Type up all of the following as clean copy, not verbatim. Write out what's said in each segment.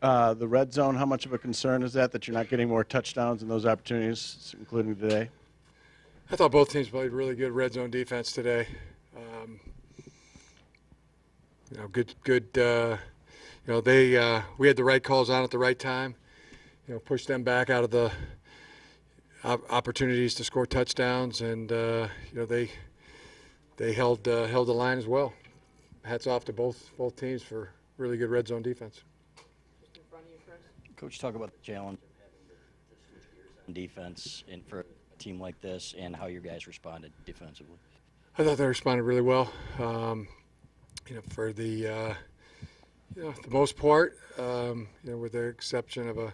The red zone, how much of a concern is that you're not getting more touchdowns in those opportunities, including today? I thought both teams played really good red zone defense today. Um, good. We had the right calls on at the right time. Pushed them back out of the opportunities to score touchdowns, and they held the line as well. Hats off to both teams for really good red zone defense. Coach, talk about the challenge of having to switch gears on defense and for a team like this, and how your guys responded defensively. I thought they responded really well. For the most part, with the exception of a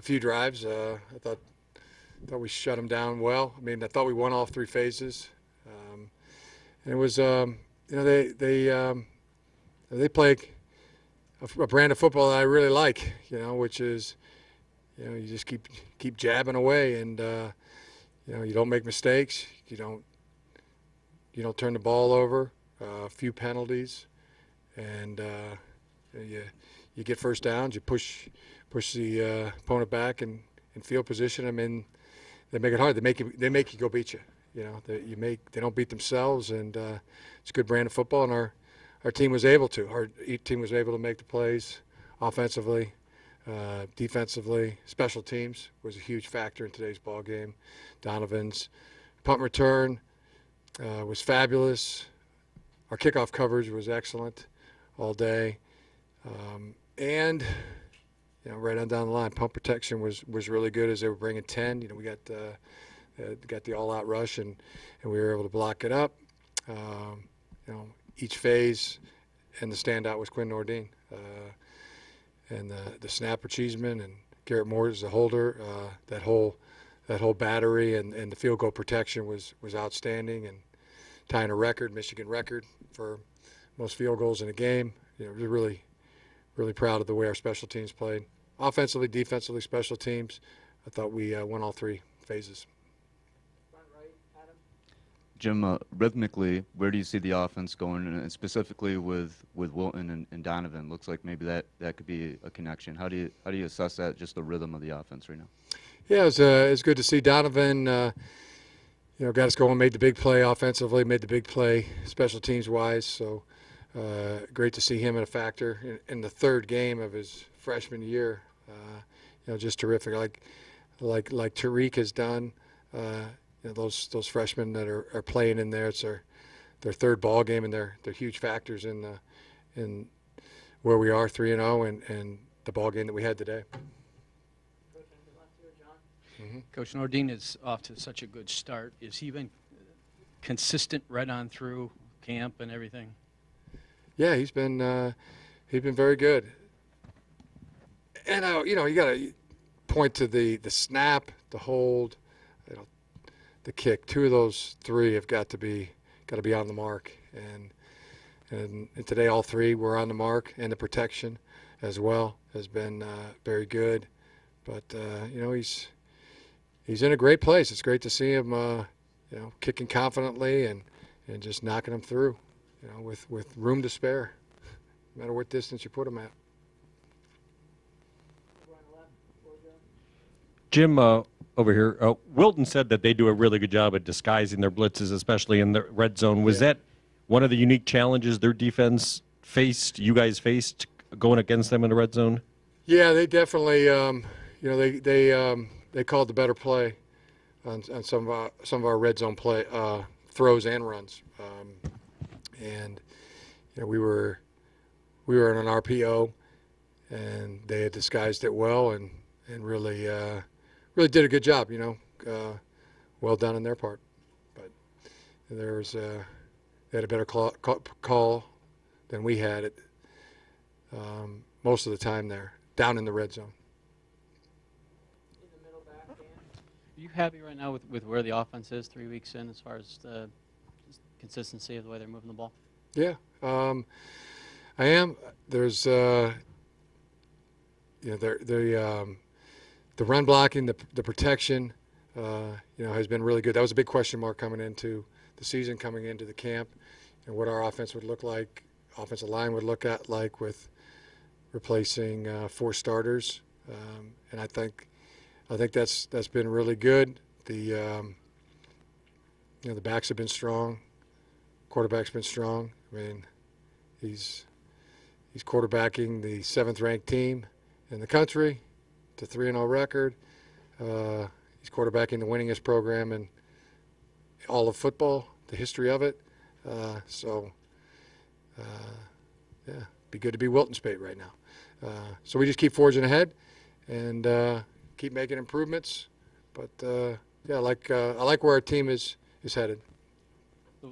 few drives, I thought we shut them down well. I mean, I thought we won all three phases, and it was they play a brand of football that I really like, which is you just keep jabbing away, and you don't make mistakes, you don't turn the ball over, a few penalties, and you get first downs, you push the opponent back and field position them, and they make it hard. They make you go beat you. They don't beat themselves, and it's a good brand of football, and our team was able to. Our team was able to make the plays offensively, defensively. Special teams was a huge factor in today's ball game. Donovan's punt return was fabulous. Our kickoff coverage was excellent all day, and right on down the line, punt protection was really good as they were bringing 10. We got the all-out rush, and we were able to block it up. Each phase, and the standout was Quinn Nordine, and the snapper Cheeseman and Garrett Moore as the holder. That whole battery and the field goal protection was outstanding, and tying a Michigan record for most field goals in a game. Really proud of the way our special teams played. Offensively, defensively, special teams. I thought we won all three phases. Jim, rhythmically, where do you see the offense going, and specifically with Wilton and Donovan? Looks like maybe that could be a connection. How do you assess that, just the rhythm of the offense right now? Yeah, it's good to see Donovan. Got us going, made the big play offensively, made the big play special teams wise. So great to see him in a factor in the third game of his freshman year. Just terrific. Like Tariq has done. Those freshmen that are playing in there, it's their third ball game, and they're huge factors in where we are 3-0 and the ball game that we had today. Coach Nordine is off to such a good start. Has he been consistent right on through camp and everything? Yeah, he's been very good. And you got to point to the snap, the hold, the kick. Two of those three have got to be on the mark, and today all three were on the mark, and the protection as well has been very good. But he's in a great place. It's great to see him kicking confidently and just knocking them through, with room to spare, no matter what distance you put him at. Jim, over here, Wilton said that they do a really good job at disguising their blitzes, especially in the red zone. Was that one of the unique challenges their defense faced, you guys faced, going against them in the red zone? Yeah, they definitely, they called the better play on some of our red zone play throws and runs, and we were in an RPO, and they had disguised it well and really did a good job. Well done on their part. But they had a better call than we had it most of the time there, down in the red zone. Are you happy right now with where the offense is 3 weeks in, as far as the consistency of the way they're moving the ball? Yeah, I am. There's the run blocking, the protection, has been really good. That was a big question mark coming into the season, coming into the camp, and what our offense would look like, offensive line would look like with replacing 4 starters, and I think that's been really good. The the backs have been strong, quarterback's been strong. I mean, he's quarterbacking the 7th-ranked team in the country, to 3-0 record. He's quarterbacking the winningest program in all of football, the history of it. Yeah, be good to be Wilton Spate right now. So we just keep forging ahead and keep making improvements. But yeah, I like where our team is headed.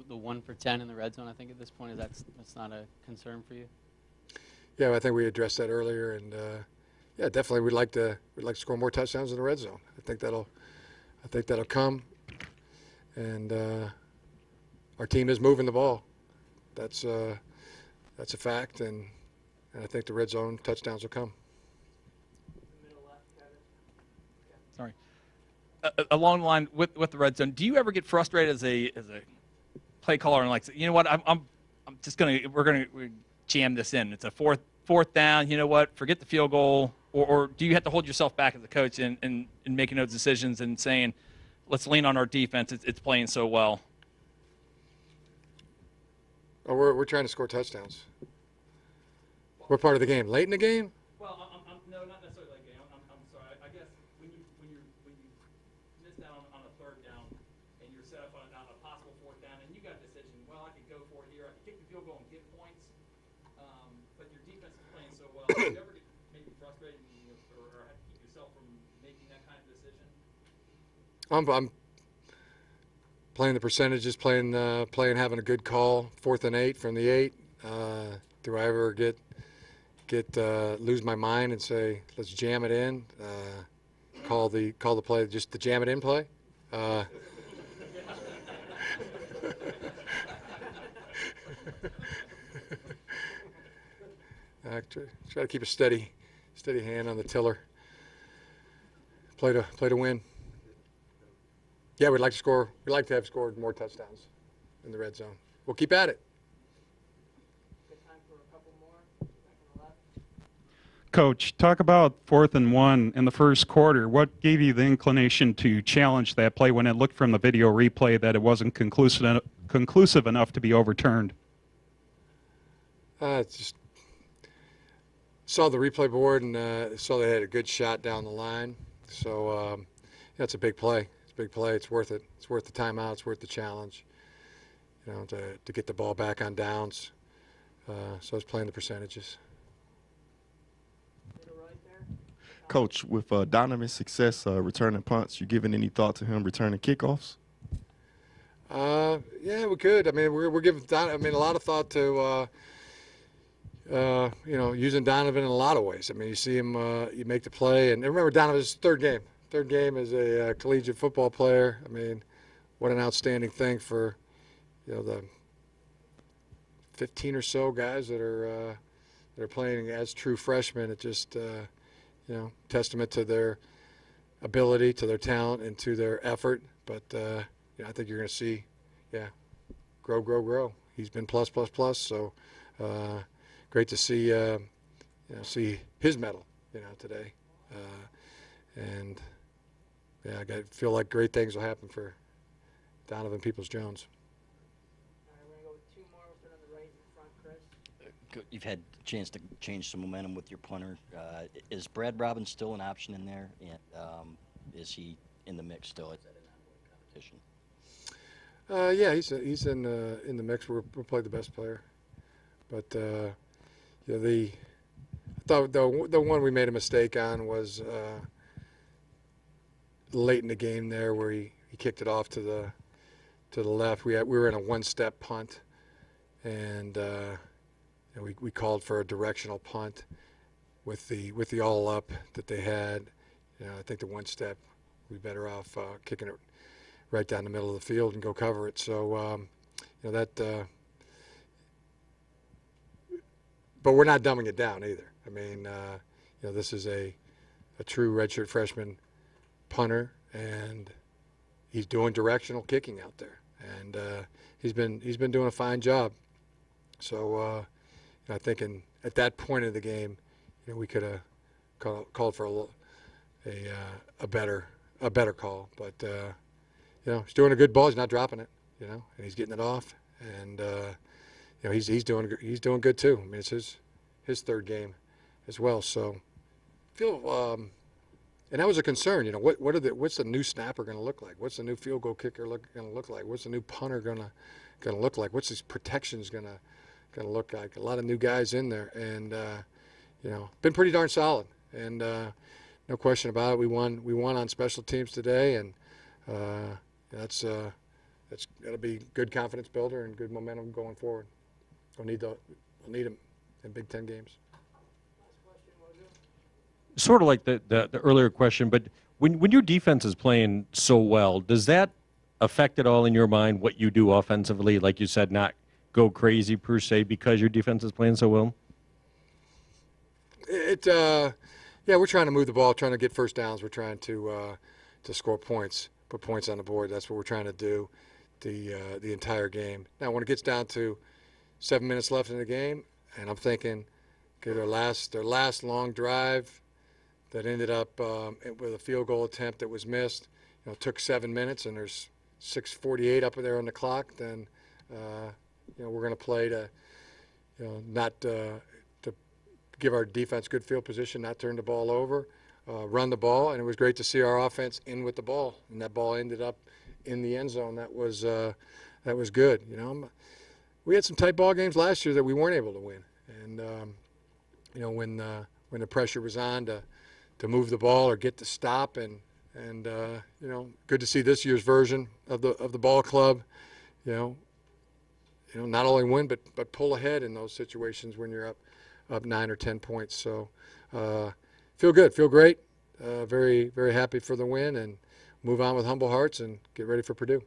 The 1 for 10 in the red zone, I think at this point, that's not a concern for you? Yeah, I think we addressed that earlier, and yeah, definitely we'd like to score more touchdowns in the red zone. I think that'll come, and our team is moving the ball. That's a fact, and I think the red zone touchdowns will come. Sorry. Along the line with the red zone, do you ever get frustrated as a play caller and like, you know what, we're gonna jam this in. It's a fourth down. You know what, forget the field goal, or do you have to hold yourself back as a coach in making those decisions and saying, let's lean on our defense. It's playing so well. Oh, we're trying to score touchdowns. What part of the game? Late in the game? Well, no, not necessarily late game. I'm sorry. I guess when you miss down on a 3rd down and you're set up on a possible 4th down and you got a decision. Well, I could go for it here. I could kick the field goal and get points. But your defense is playing so well. Do you ever get maybe frustrated or have to keep yourself from making that kind of decision? I'm playing the percentages, playing having a good call, 4th and 8 from the 8. Do I ever lose my mind and say, let's jam it in? Call the play just the jam it in play? I try to keep a steady hand on the tiller. Play to win. Yeah, we'd like to score. We'd like to have scored more touchdowns in the red zone. We'll keep at it. Good time for a couple more. Back on the left. Coach, talk about 4th and 1 in the first quarter. What gave you the inclination to challenge that play when it looked from the video replay that it wasn't conclusive enough to be overturned? Just saw the replay board and saw they had a good shot down the line. So yeah, it's a big play. It's a big play. It's worth it. It's worth the timeout. It's worth the challenge. You know, to get the ball back on downs. So I was playing the percentages. Coach, with Donovan's success returning punts, you giving any thought to him returning kickoffs? Yeah, we could. I mean, we're giving a lot of thought to using Donovan in a lot of ways. I mean, you see him, you make the play, and remember Donovan's third game as a collegiate football player. I mean, what an outstanding thing for the 15 or so guys that are playing as true freshmen. It just testament to their ability, to their talent, and to their effort. But I think you're going to see, grow. He's been plus. So great to see see his medal today, and I feel like great things will happen for Donovan Peoples-Jones. You've had a chance to change some momentum with your punter. Is Brad Robbins still an option in there? And is he in the mix still? Is that an ongoing competition? Yeah, he's in the mix. We'll play the best player, but I thought the one we made a mistake on was late in the game there, where he kicked it off to the left. We were in a one-step punt, and we called for a directional punt with the all up that they had. I think the one step, we'd be better off kicking it right down the middle of the field and go cover it. So but we're not dumbing it down either. I mean, this is a true redshirt freshman punter, and he's doing directional kicking out there, and he's been doing a fine job. So I think at that point of the game, we could have called for a better call. But he's doing a good ball. He's not dropping it. And he's getting it off, and he's doing good too. I mean, it's his third game as well. So feel and that was a concern. What's the new snapper going to look like? What's the new field goal kicker going to look like? What's the new punter going to look like? What's his protections going to look like? A lot of new guys in there, and been pretty darn solid. And no question about it. We won on special teams today, and that's got to be good confidence builder and good momentum going forward. We'll need them in Big Ten games. Sort of like the earlier question, but when your defense is playing so well, does that affect at all in your mind what you do offensively? Like you said, not go crazy per se because your defense is playing so well? We're trying to move the ball, trying to get first downs. We're trying to score points, put points on the board. That's what we're trying to do the entire game. Now, when it gets down to 7 minutes left in the game, and I'm thinking, okay, their last long drive that ended up with a field goal attempt that was missed, took 7 minutes, and there's 6:48 up there on the clock. Then we're going to play to not to give our defense good field position, not turn the ball over, run the ball, and it was great to see our offense in with the ball, and that ball ended up in the end zone. That was good. We had some tight ball games last year that we weren't able to win, and when the pressure was on to move the ball or get the stop, and good to see this year's version of the ball club, not only win but pull ahead in those situations when you're up 9 or 10 points. So feel good, feel great, very, very happy for the win, and move on with humble hearts and get ready for Purdue.